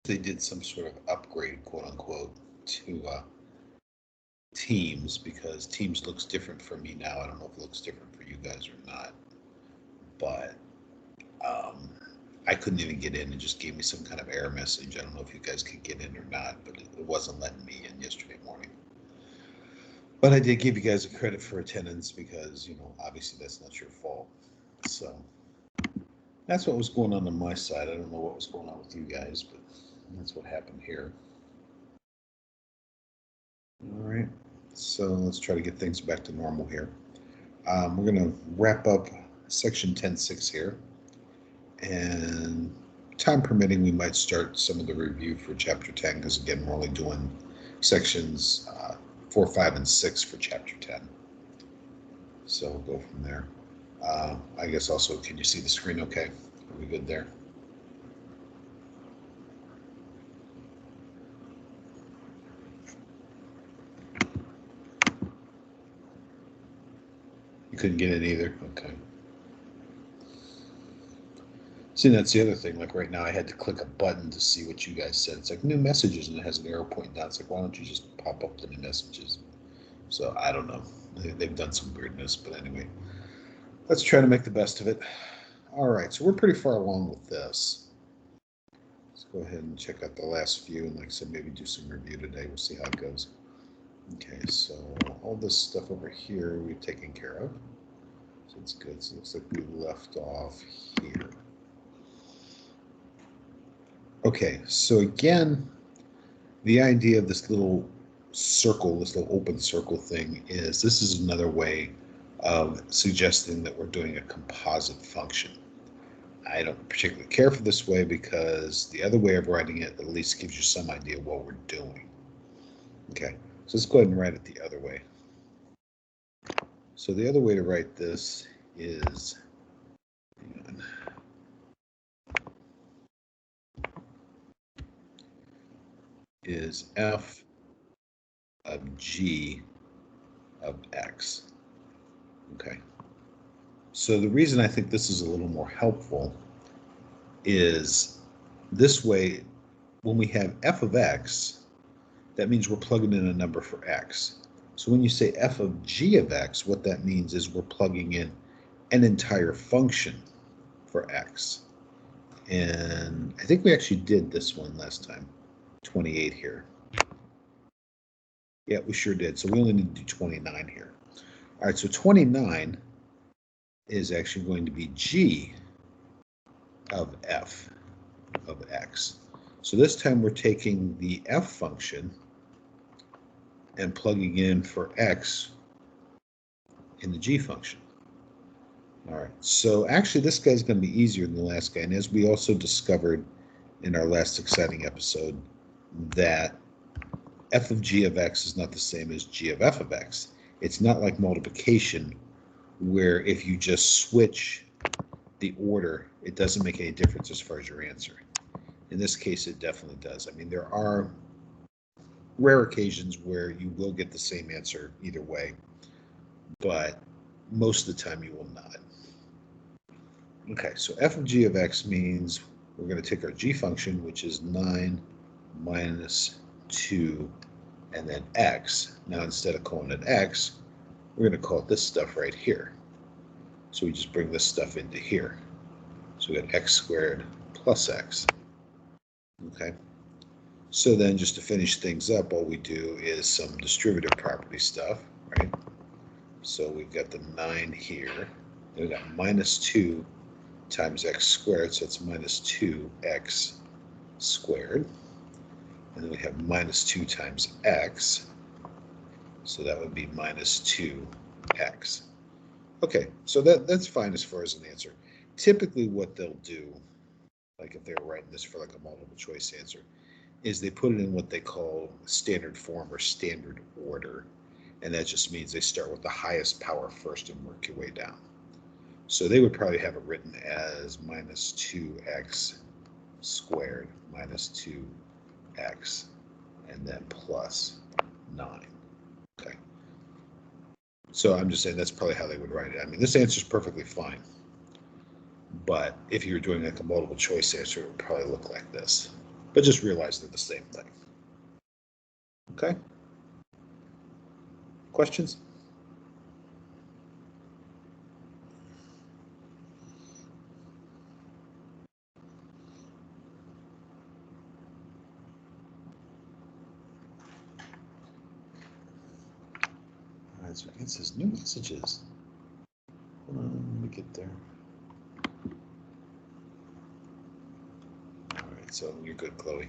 they did some sort of upgrade, quote unquote, to Teams, because Teams looks different for me now. I don't know if it looks different for you guys or not, but I couldn't even get in. It just gave me some kind of error message. I don't know if you guys could get in or not, but it wasn't letting me in yesterday morning. But I did give you guys a credit for attendance because, obviously that's not your fault. So that's what was going on my side. I don't know what was going on with you guys, but that's what happened here. All right, so let's try to get things back to normal here. We're going to wrap up section 10.6 here, and time permitting, we might start some of the review for chapter 10, because again, we're only doing sections 4, 5, and 6 for chapter 10. So we'll go from there. I guess also, can you see the screen okay? Are we good there? You couldn't get it either? Okay. See, that's the other thing. Like right now, I had to click a button to see what you guys said. It's like new messages, and it has an arrow pointing down. It's like, why don't you just pop up the new messages? So I don't know. They've done some weirdness, but anyway, let's try to make the best of it. All right, so we're pretty far along with this. Let's go ahead and check out the last few, and like I said, maybe do some review today. We'll see how it goes. Okay, so all this stuff over here we've taken care of. So it's good. So it looks like we left off here. Okay, so again, the idea of this little circle, this little open circle thing, is this is another way of suggesting that we're doing a composite function. I don't particularly care for this way because the other way of writing it at least gives you some idea of what we're doing. Okay, so let's go ahead and write it the other way. So the other way to write this is, f of g of x. Okay. So the reason I think this is a little more helpful is this way, when we have f of x, that means we're plugging in a number for x. So when you say f of g of x, what that means is we're plugging in an entire function for x. And I think we actually did this one last time, 28 here. Yeah, we sure did. So we only need to do 29 here. All right, so 29 is actually going to be g of f of x. So this time we're taking the f function and plugging in for x in the g function. All right, so actually this guy's going to be easier than the last guy. And as we also discovered in our last exciting episode, that f of g of x is not the same as g of f of x. It's not like multiplication, where if you just switch the order, it doesn't make any difference as far as your answer. In this case, it definitely does. I mean, there are rare occasions where you will get the same answer either way, but most of the time you will not. Okay, so f of g of x means we're going to take our g function, which is 9 minus 2, and then x. Now, instead of calling it x, we're going to call it this stuff right here. So we just bring this stuff into here. So we got x squared plus x. Okay. So then just to finish things up, all we do is some distributive property stuff, right? So we've got the 9 here. Then we've got minus 2 times x squared, so it's minus 2x squared. And then we have minus 2 times x, so that would be minus 2x. Okay, so that's fine as far as an answer. Typically what they'll do, like if they're writing this for like a multiple choice answer, is they put it in what they call standard form or standard order. And that just means they start with the highest power first and work your way down. So they would probably have it written as minus 2x squared minus 2x and then plus 9. Okay. So I'm just saying that's probably how they would write it. I mean, this answer is perfectly fine. But if you're doing like a multiple choice answer, it would probably look like this. but just realize they're the same thing. Okay? Questions? All right, so it says new messages. Hold on, let me get there. All right, so you're good, Chloe.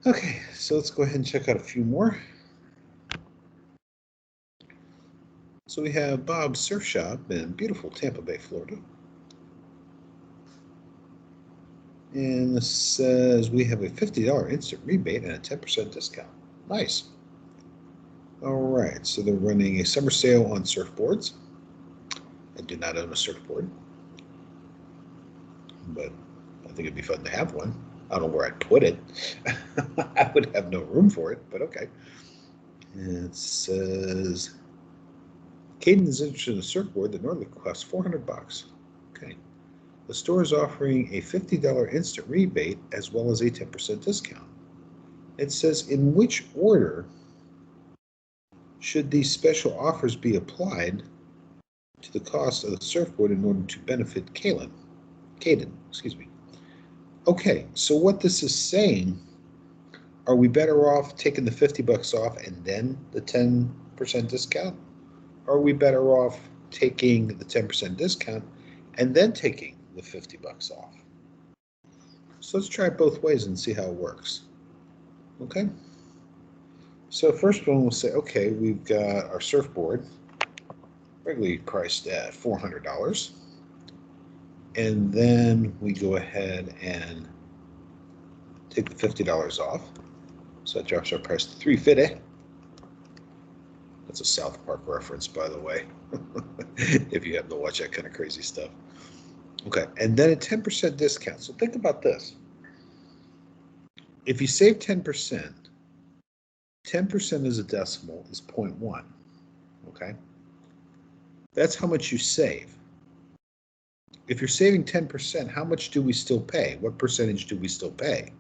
Okay, so let's go ahead and check out a few more. So we have Bob's Surf Shop in beautiful Tampa Bay, Florida. And this says we have a $50 instant rebate and a 10% discount. Nice. All right, so they're running a summer sale on surfboards. I do not own a surfboard, but I think it'd be fun to have one. I don't know where I'd put it. I would have no room for it, but okay. And it says Caden is interested in a surfboard that normally costs $400. Okay. The store is offering a $50 instant rebate as well as a 10% discount. It says, in which order should these special offers be applied to the cost of the surfboard in order to benefit Caden, excuse me. Okay, so what this is saying, are we better off taking the $50 off and then the 10% discount? Or are we better off taking the 10% discount and then taking the $50 off? So let's try it both ways and see how it works. Okay? So first one, we'll say, okay, we've got our surfboard regularly priced at $400. And then we go ahead and take the $50 off. So that drops our price to $350. That's a South Park reference, by the way, if you happen to watch that kind of crazy stuff. Okay, and then a 10% discount. So think about this. If you save 10%, 10% as a decimal is 0.1, okay? That's how much you save. If you're saving 10%, how much do we still pay? What percentage do we still pay?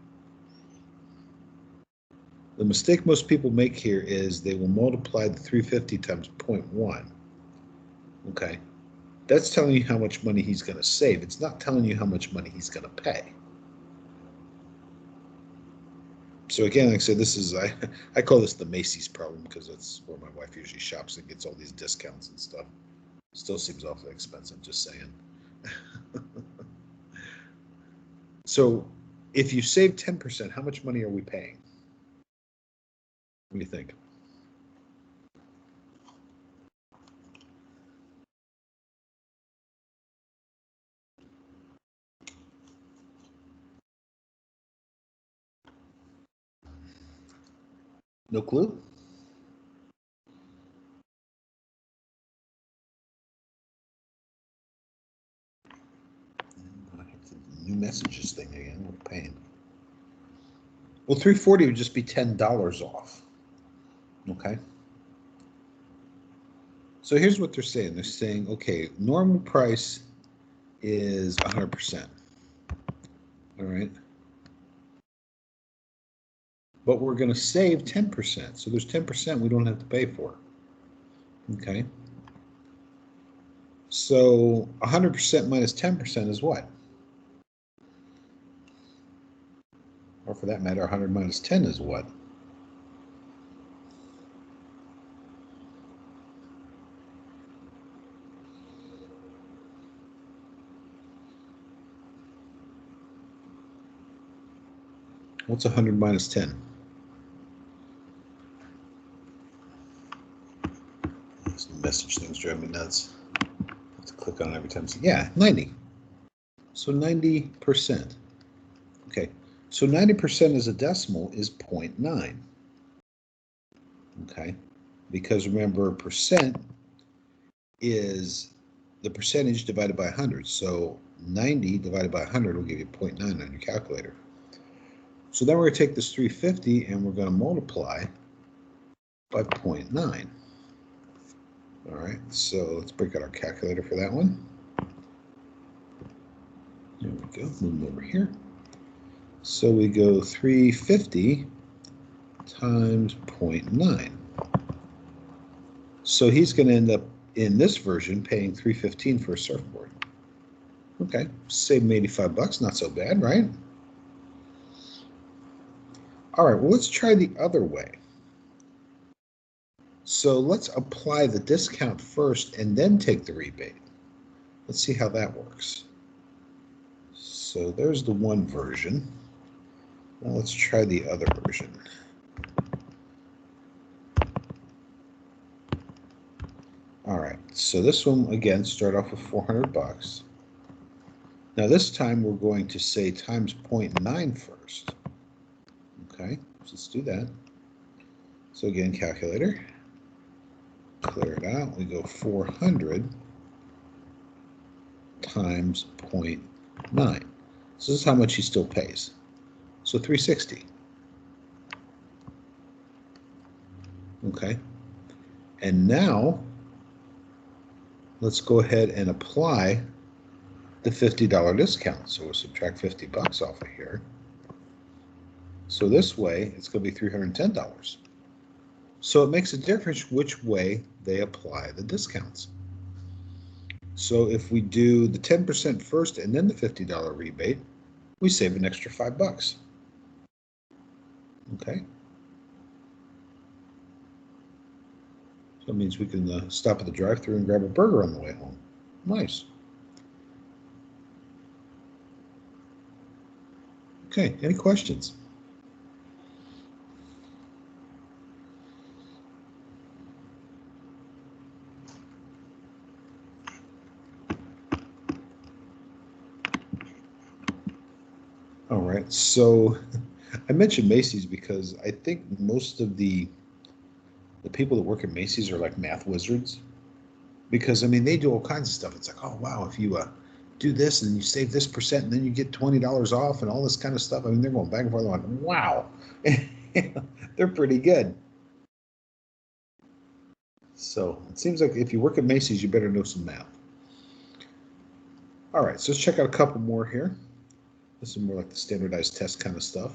The mistake most people make here is they will multiply the 350 times 0.1, okay? That's telling you how much money he's going to save. It's not telling you how much money he's going to pay. So again, like I said, this is, I call this the Macy's problem because that's where my wife usually shops and gets all these discounts and stuff. Still seems awfully expensive, just saying. So if you save 10%, how much money are we paying? What do you think? No clue? New messages thing again. What a pain. Well, $340 would just be $10 off. Okay. So here's what they're saying. They're saying, okay, normal price is 100%. All right. But we're going to save 10%. So there's 10% we don't have to pay for. Okay. So 100% minus 10% is what? Or for that matter, 100 minus 10 is what? What's 100 minus 10? These message things drive me nuts. I have to click on it every time. Yeah, 90. So 90%. Okay, so 90% as a decimal is 0.9. Okay, because remember, percent is the percentage divided by 100. So 90 divided by 100 will give you 0.9 on your calculator. So then we're going to take this 350 and we're going to multiply by 0.9. All right, so let's break out our calculator for that one. There we go, move over here. So we go 350 times 0.9. So he's going to end up, in this version, paying $315 for a surfboard. Okay, save him $85, not so bad, right? All right, well, let's try the other way. So let's apply the discount first and then take the rebate. Let's see how that works. So there's the one version. Now let's try the other version. All right, so this one, again, start off with $400. Now this time we're going to say times 0.9 first. Okay, so let's do that. So again, calculator, clear it out. We go 400 times 0.9. So this is how much he still pays. So 360. Okay, and now let's go ahead and apply the $50 discount. So we'll subtract $50 off of here. So this way, it's going to be $310. So it makes a difference which way they apply the discounts. So if we do the 10% first and then the $50 rebate, we save an extra $5. Okay. So it means we can stop at the drive-thru and grab a burger on the way home. Nice. Okay, any questions? All right, so I mentioned Macy's because I think most of the people that work at Macy's are like math wizards. Because, I mean, they do all kinds of stuff. It's like, oh, wow, if you do this and you save this percent and then you get $20 off and all this kind of stuff. I mean, they're going back and forth like, wow, they're pretty good. So it seems like if you work at Macy's, you better know some math. All right, so let's check out a couple more here. This is more like the standardized test kind of stuff.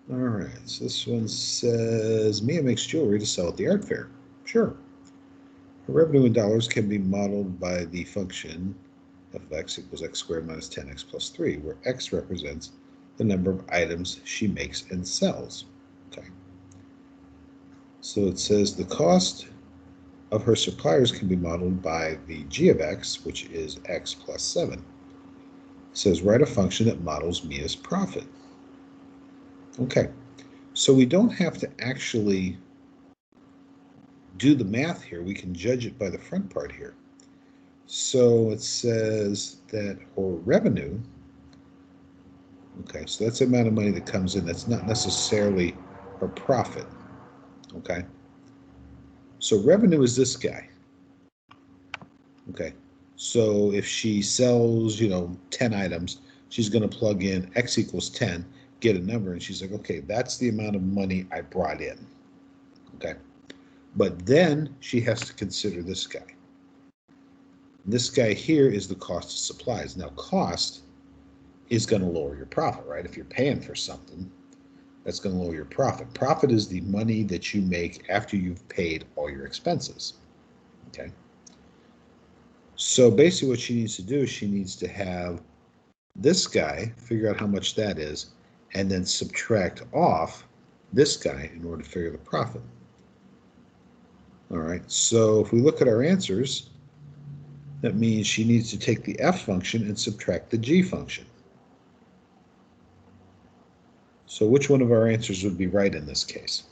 All right, so this one says, Mia makes jewelry to sell at the art fair. Sure. Her revenue in dollars can be modeled by the function f of x equals x squared minus 10x plus 3, where x represents the number of items she makes and sells. Okay. So it says the cost of her suppliers can be modeled by the g of x, which is x plus 7. It says write a function that models Mia's profit. Okay, so we don't have to actually do the math here. We can judge it by the front part here. So it says that her revenue, okay, so that's the amount of money that comes in. That's not necessarily her profit, okay? So revenue is this guy, okay? So if she sells, 10 items, she's going to plug in x equals 10, get a number, and she's like, okay, that's the amount of money I brought in, okay? But then she has to consider this guy. This guy here is the cost of supplies. Now, cost is going to lower your profit, right? If you're paying for something, that's going to lower your profit. Profit is the money that you make after you've paid all your expenses, okay? So basically what she needs to do is she needs to have this guy, figure out how much that is, and then subtract off this guy in order to figure the profit. All right, so if we look at our answers, that means she needs to take the f function and subtract the g function. So which one of our answers would be right in this case?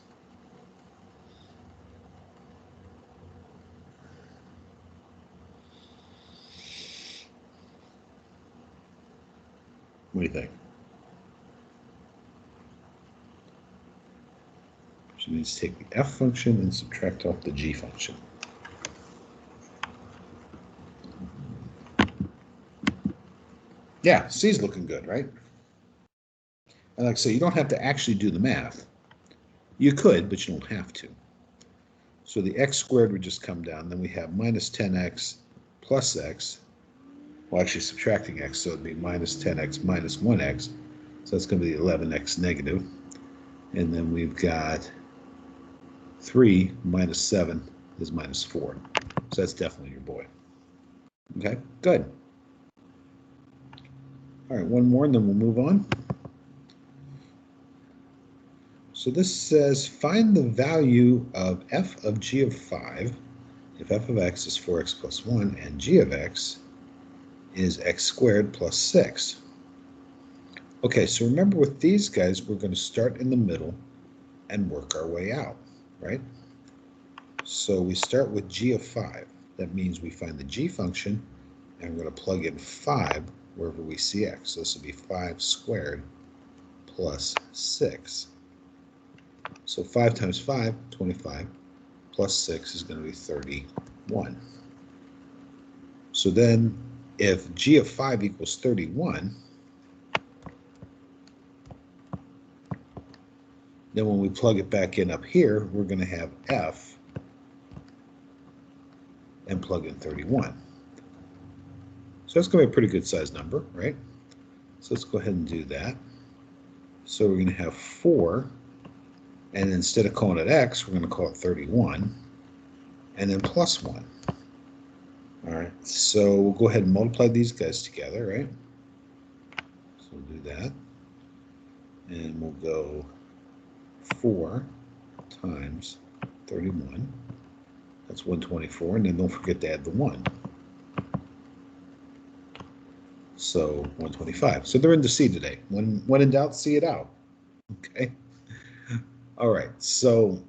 What do you think? She needs to take the f function and subtract off the g function. Yeah, C's looking good, right? And like I say, you don't have to actually do the math. You could, but you don't have to. So the x squared would just come down. Then we have minus 10x plus x. Well, actually subtracting x, so it'd be minus 10x minus 1x So that's going to be 11x negative. And then we've got 3 minus 7 is minus 4. So that's definitely your boy. Okay, good. All right, one more and then we'll move on. So this says find the value of f of g of 5 if f of x is 4x plus 1 and g of x is x squared plus 6. Okay, so remember with these guys, we're going to start in the middle and work our way out, right? So we start with g of 5. That means we find the g function, and we're going to plug in 5 wherever we see x. So this will be 5 squared plus 6. So 5 times 5, 25, plus 6 is going to be 31. So then if g of 5 equals 31, then when we plug it back in up here, we're going to have f and plug in 31. So that's going to be a pretty good size number, right? So let's go ahead and do that. So we're going to have 4, and instead of calling it x, we're going to call it 31, and then plus 1. All right, so we'll go ahead and multiply these guys together, right? So we'll do that. And we'll go 4 times 31. That's 124, and then don't forget to add the 1. So 125. So they're in the C today. When in doubt, see it out. Okay. All right. So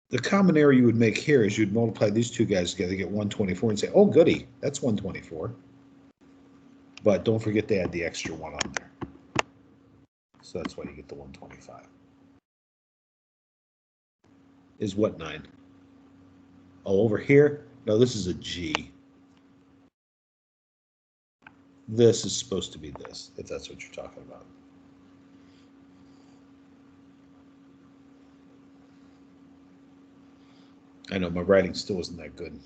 the common error you would make here is you'd multiply these two guys together, get 124, and say, oh, goody, that's 124. But don't forget to add the extra 1 on there. So that's why you get the 125. Is what 9? Oh, over here? No, this is a G. This is supposed to be this, if that's what you're talking about. I know my writing still isn't that good.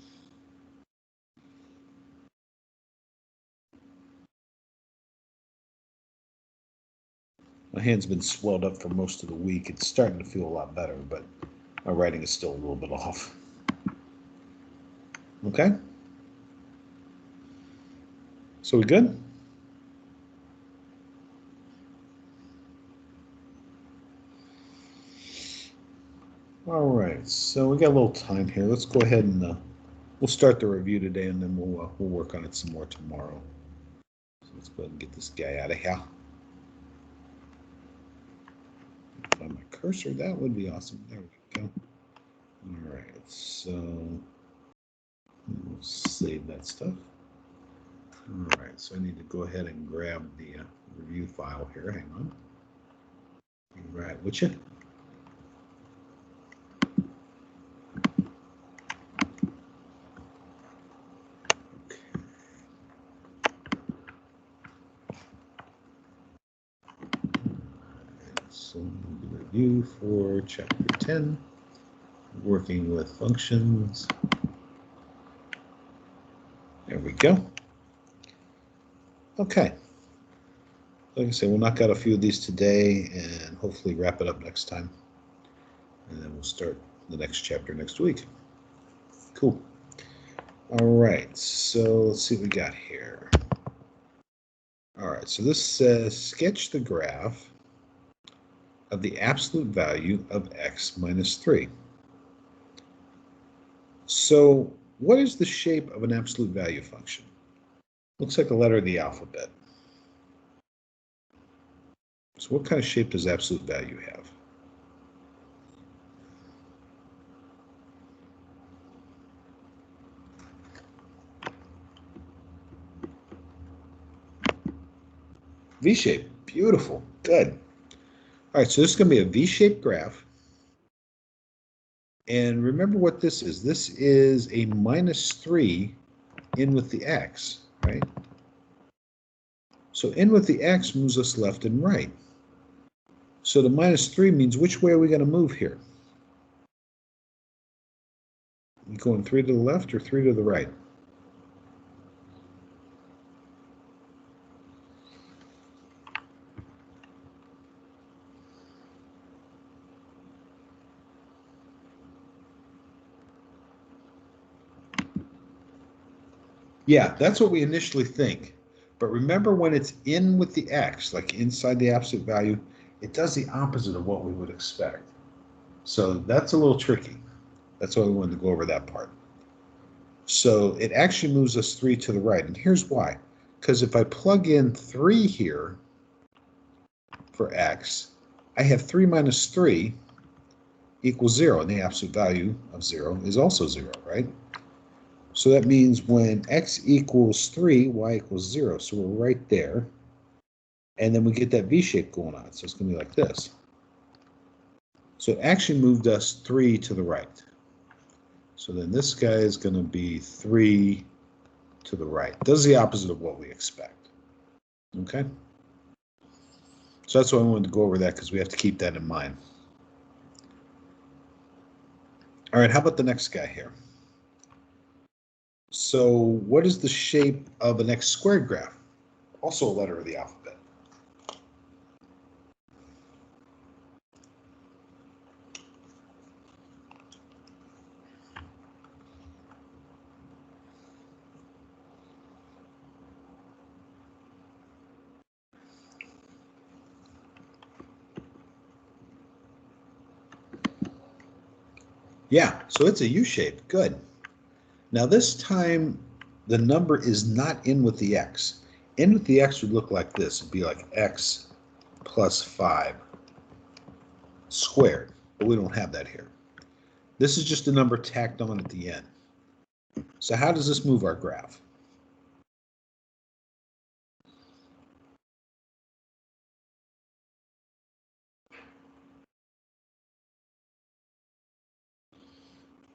My hand's been swelled up for most of the week. It's starting to feel a lot better, but my writing is still a little bit off. Okay? So we good? All right, so we got a little time here. Let's go ahead and we'll start the review today, and then we'll work on it some more tomorrow. So let's go ahead and get this guy out of here. Find my cursor. That would be awesome. There we go. All right, so we'll save that stuff. All right, so I need to go ahead and grab the review file here. Hang on. All right, with you. So the review for chapter 10, working with functions. There we go. Okay. Like I say, we'll knock out a few of these today and hopefully wrap it up next time. And then we'll start the next chapter next week. Cool. All right, so let's see what we got here. All right, so this says sketch the graph of the absolute value of x minus 3. So what is the shape of an absolute value function? Looks like a letter of the alphabet. So what kind of shape does absolute value have? V-shape. Beautiful. Good. All right, so this is going to be a V-shaped graph. And remember what this is. This is a minus 3 in with the x, right? So in with the x moves us left and right. So the minus 3 means which way are we going to move here? You going 3 to the left or 3 to the right? Yeah, that's what we initially think. But remember, when it's in with the x, like inside the absolute value, it does the opposite of what we would expect. So that's a little tricky. That's why we wanted to go over that part. So it actually moves us 3 to the right. And here's why. Because if I plug in 3 here for x, I have 3 minus 3 equals 0. And the absolute value of 0 is also 0, right? So that means when x equals 3, y equals 0. So we're right there. And then we get that V shape going on. So it's going to be like this. So it actually moved us 3 to the right. So then this guy is going to be 3 to the right. Does the opposite of what we expect. Okay? So that's why I wanted to go over that, because we have to keep that in mind. All right, how about the next guy here? So what is the shape of an x squared graph? Also a letter of the alphabet. Yeah, so it's a U shape. Good. Now this time the number is not in with the x. In with the x would look like this. It'd be like x plus 5 squared, but we don't have that here. This is just a number tacked on at the end. So how does this move our graph?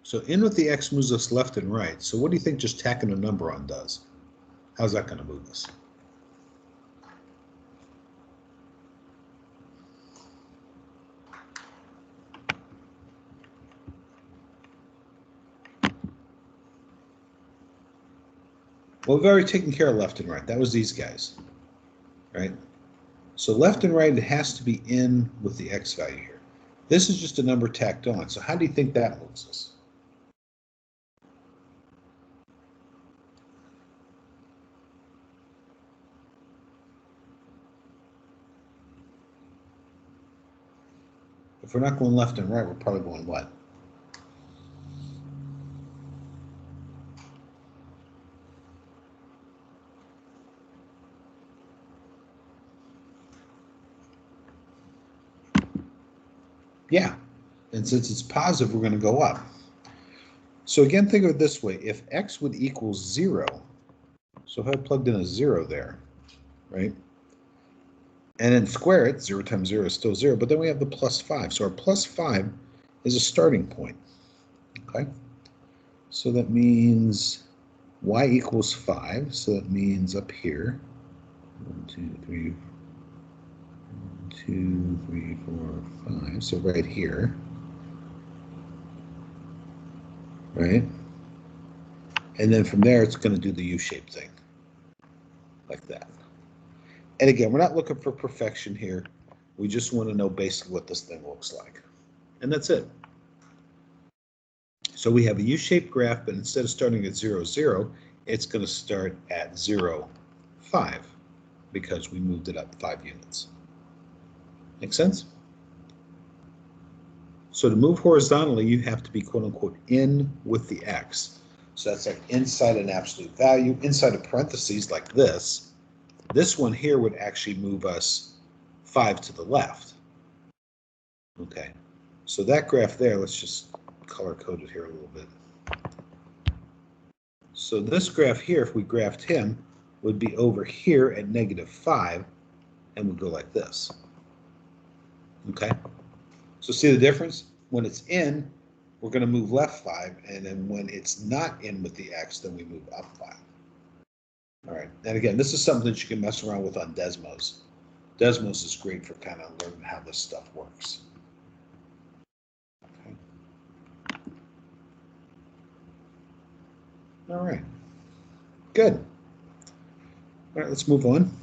So in with the x moves us left and right. So what do you think just tacking a number on does? How's that going to move us? Well, we've already taken care of left and right. That was these guys, right? So left and right, it has to be in with the x value here. This is just a number tacked on. So how do you think that moves us? If we're not going left and right, we're probably going what? Yeah. And since it's positive, we're going to go up. So again, think of it this way. If x would equal 0, so if I plugged in a 0 there, right? And then square it, 0 times 0 is still 0, but then we have the plus 5. So our plus 5 is a starting point, okay? So that means y equals 5, so that means up here, 1, 2, 3, 2, 3, 4, 5, so right here, right? And then from there, it's going to do the U-shaped thing, like that. And again, we're not looking for perfection here. We just want to know basically what this thing looks like. And that's it. So we have a U-shaped graph, but instead of starting at 0, 0, it's going to start at 0, 5, because we moved it up 5 units. Make sense? So to move horizontally, you have to be quote unquote in with the x. So that's like inside an absolute value, inside of parentheses like this. This one here would actually move us 5 to the left. Okay, so that graph there, let's just color code it here a little bit. So this graph here, if we graphed him, would be over here at -5 and would go like this. Okay, so see the difference? When it's in, we're going to move left 5, and then when it's not in with the x, then we move up 5. All right, and again, this is something that you can mess around with on Desmos. Desmos is great for kind of learning how this stuff works. Okay. All right, good. All right, let's move on.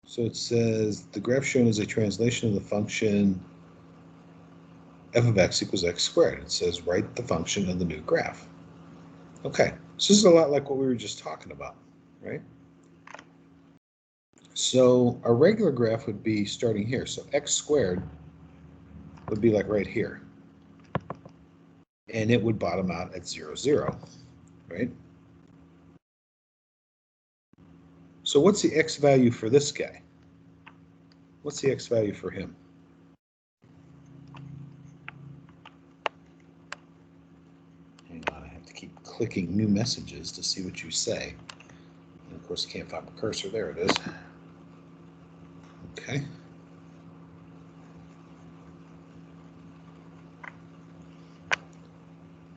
So it says the graph shown is a translation of the function f of x equals x squared. It says write the function of the new graph. Okay, so this is a lot like what we were just talking about, right? So our regular graph would be starting here. So x squared would be like right here. And it would bottom out at 0, 0, right? So what's the x value for this guy? What's the x value for him? Hang on, I have to keep clicking new messages to see what you say. And of course, I can't find my cursor. There it is. Okay.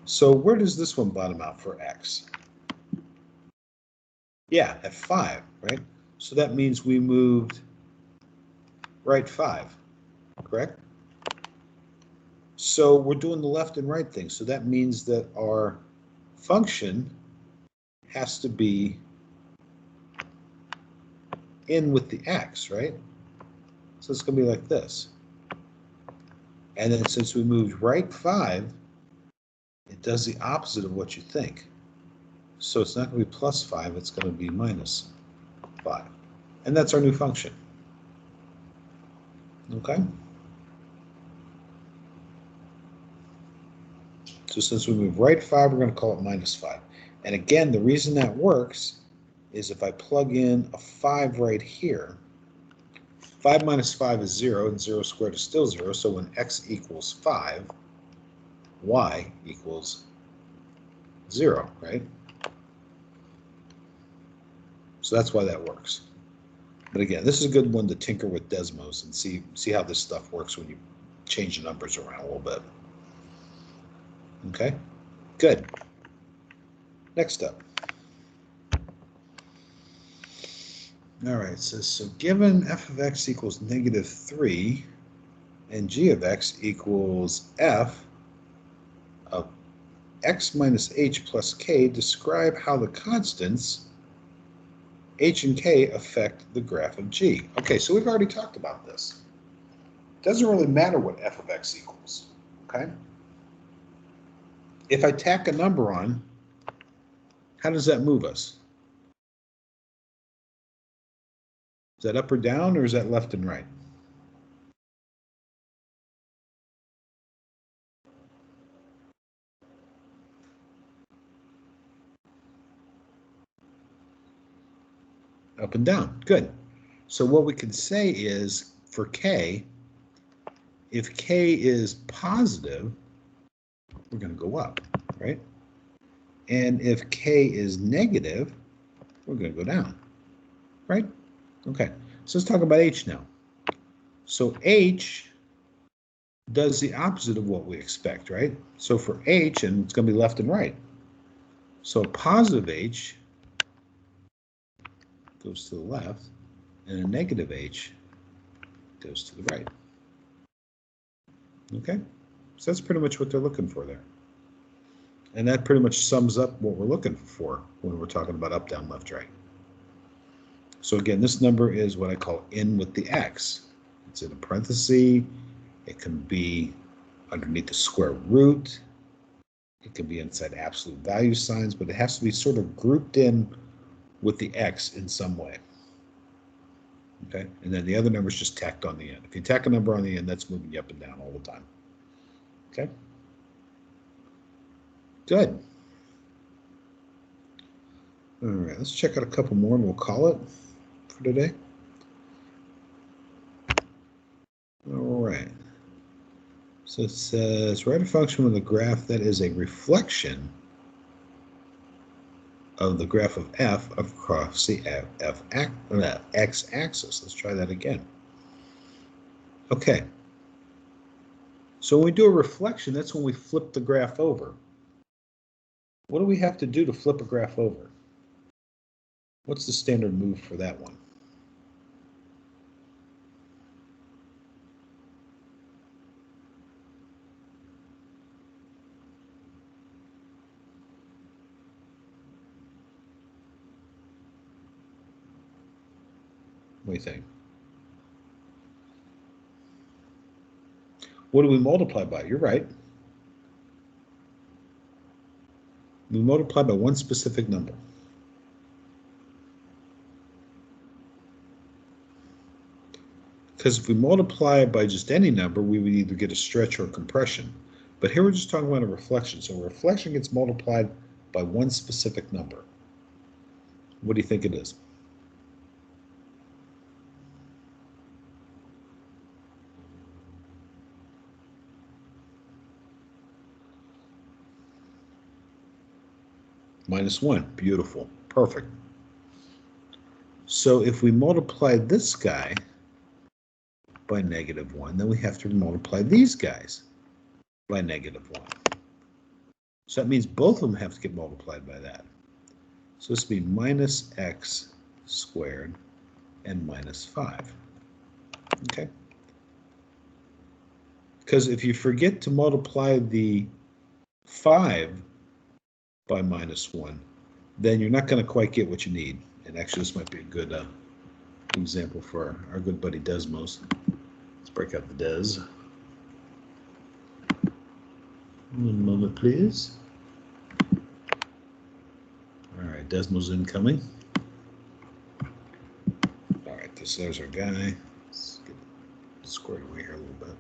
So where does this one bottom out for x? Yeah, at 5, right? So that means we moved right 5, correct? So we're doing the left and right thing. So that means that our function has to be in with the x, right? So it's going to be like this. And then since we moved right 5, it does the opposite of what you think. So it's not going to be plus 5, it's going to be minus 5. And that's our new function. Okay? So since we move right 5, we're going to call it minus 5. And again, the reason that works is if I plug in a 5 right here, 5 minus 5 is 0, and 0 squared is still 0. So when x equals 5, y equals 0, right? So that's why that works. But again, this is a good one to tinker with Desmos and see how this stuff works when you change the numbers around a little bit. Okay, good. Next up. All right, it says, so given f of x equals -3 and g of x equals f of x minus h plus k, describe how the constants h and k affect the graph of g. Okay, so we've already talked about this. It doesn't really matter what f of x equals, okay? If I tack a number on, how does that move us? Is that up or down, or is that left and right? Up and down. Good. So what we can say is for k, if k is positive, we're going to go up, right? And if k is negative, we're going to go down, right? Okay. So let's talk about h now. So h does the opposite of what we expect, right? So for h, and it's going to be left and right. So a positive h goes to the left, and a negative h goes to the right. Okay, so that's pretty much what they're looking for there. And that pretty much sums up what we're looking for when we're talking about up, down, left, right. So again, this number is what I call in with the x. It's in a parenthesis. It can be underneath the square root. It can be inside absolute value signs, but it has to be sort of grouped in with the x in some way. Okay, and then the other number is just tacked on the end. If you tack a number on the end, that's moving you up and down all the time. Okay, good. All right, let's check out a couple more and we'll call it for today. All right. So it says write a function with a graph that is a reflection of the graph of f across the x-axis. Let's try that again. Okay. So when we do a reflection, that's when we flip the graph over. What do we have to do to flip a graph over? What's the standard move for that one? What do you think? What do we multiply by? You're right. We multiply by one specific number. Because if we multiply by just any number, we would either get a stretch or a compression. But here we're just talking about a reflection. So a reflection gets multiplied by one specific number. What do you think it is? -1. Beautiful. Perfect. So if we multiply this guy by -1, then we have to multiply these guys by -1. So that means both of them have to get multiplied by that. So this would be -x squared and -5. Okay? Because if you forget to multiply the 5 by -1, then you're not going to quite get what you need. And actually, this might be a good example for our good buddy Desmos. Let's break out the Des. One moment, please. All right, Desmos incoming. All right, there's our guy. Let's get it squared away here a little bit.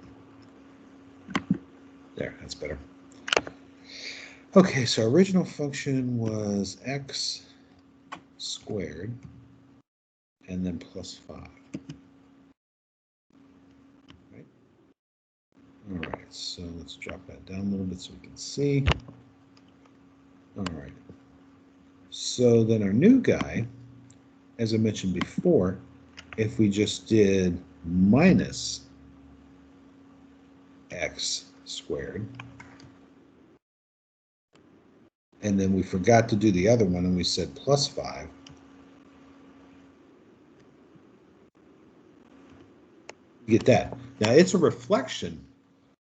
There, that's better. Okay, so our original function was x squared and then +5. Right? All right, so let's drop that down a little bit so we can see. All right. So then our new guy, as I mentioned before, if we just did -x squared, and then we forgot to do the other one and we said +5, you get that. Now it's a reflection,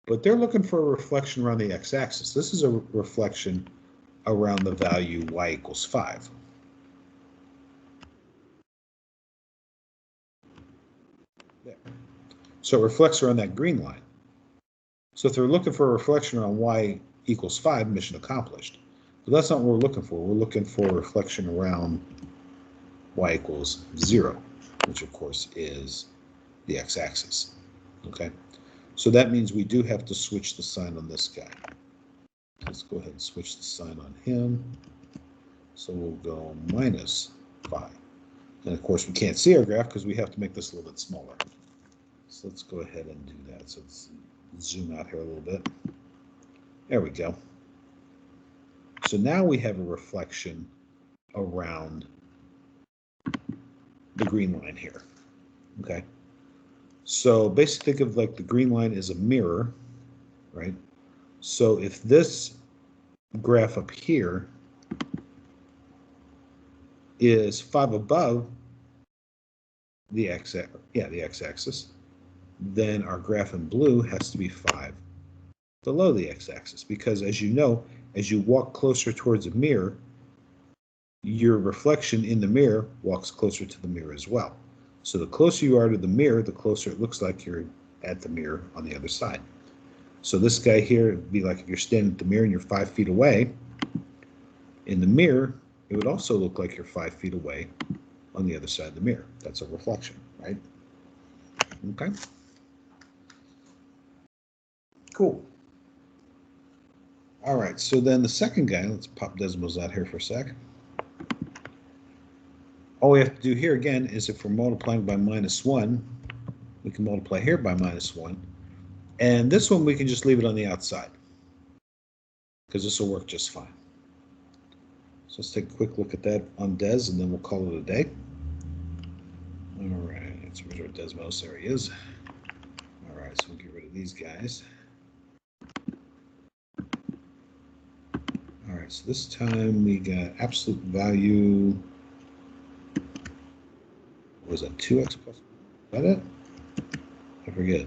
but they're looking for a reflection around the x-axis. This is a reflection around the value y equals 5. There. So it reflects around that green line. So if they're looking for a reflection around y equals 5, mission accomplished. But that's not what we're looking for. We're looking for a reflection around y equals 0, which of course is the x-axis. Okay, so that means we do have to switch the sign on this guy. Let's go ahead and switch the sign on him. So we'll go -5. And of course we can't see our graph because we have to make this a little bit smaller. So let's go ahead and do that. So let's zoom out here a little bit. There we go. So now we have a reflection around the green line here. Okay. So basically think of like the green line is a mirror, right? So if this graph up here is 5 above the x-axis, then our graph in blue has to be 5 below the x-axis, because as you know, as you walk closer towards a mirror, your reflection in the mirror walks closer to the mirror as well. So the closer you are to the mirror, the closer it looks like you're at the mirror on the other side. So this guy here would be like if you're standing at the mirror and you're 5 feet away. In the mirror, it would also look like you're 5 feet away on the other side of the mirror. That's a reflection, right? Okay. Cool. All right, so then the second guy, let's pop Desmos out here for a sec. All we have to do here again is if we're multiplying by -1, we can multiply here by -1. And this one we can just leave it on the outside because this will work just fine. So let's take a quick look at that on Des and then we'll call it a day. All right, so where's our Desmos? There he is. All right, so we'll get rid of these guys. All right, so this time we got absolute value. What was that, 2x plus? Is that it? I forget.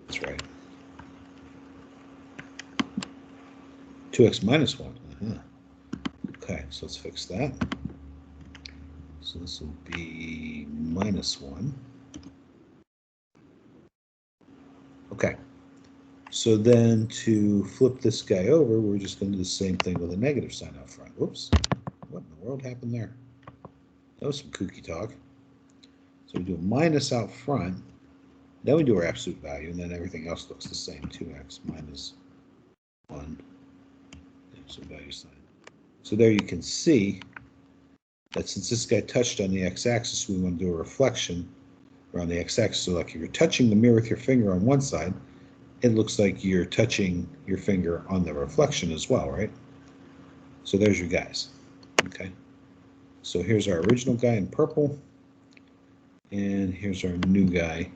That's right. 2x minus 1. Okay, so let's fix that. So this will be -1. Okay. So then to flip this guy over, we're just going to do the same thing with a negative sign out front. Whoops. What in the world happened there? That was some kooky talk. So we do a minus out front. Then we do our absolute value, and then everything else looks the same. 2x minus 1, absolute value sign. So there you can see that since this guy touched on the x-axis, we want to do a reflection around the x-axis. So like if you're touching the mirror with your finger on one side, it looks like you're touching your finger on the reflection as well, right? So there's your guys. Okay. So here's our original guy in purple, and here's our new guy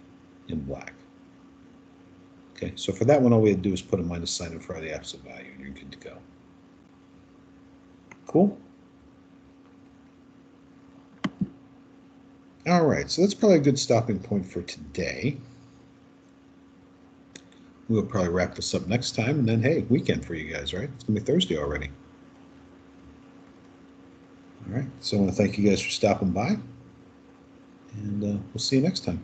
in black. Okay, so for that one, all we had to do is put a minus sign in front of the absolute value, and you're good to go. Cool? All right, so that's probably a good stopping point for today. We'll probably wrap this up next time, and then, hey, weekend for you guys, right? It's going to be Thursday already. All right, so I want to thank you guys for stopping by, and we'll see you next time.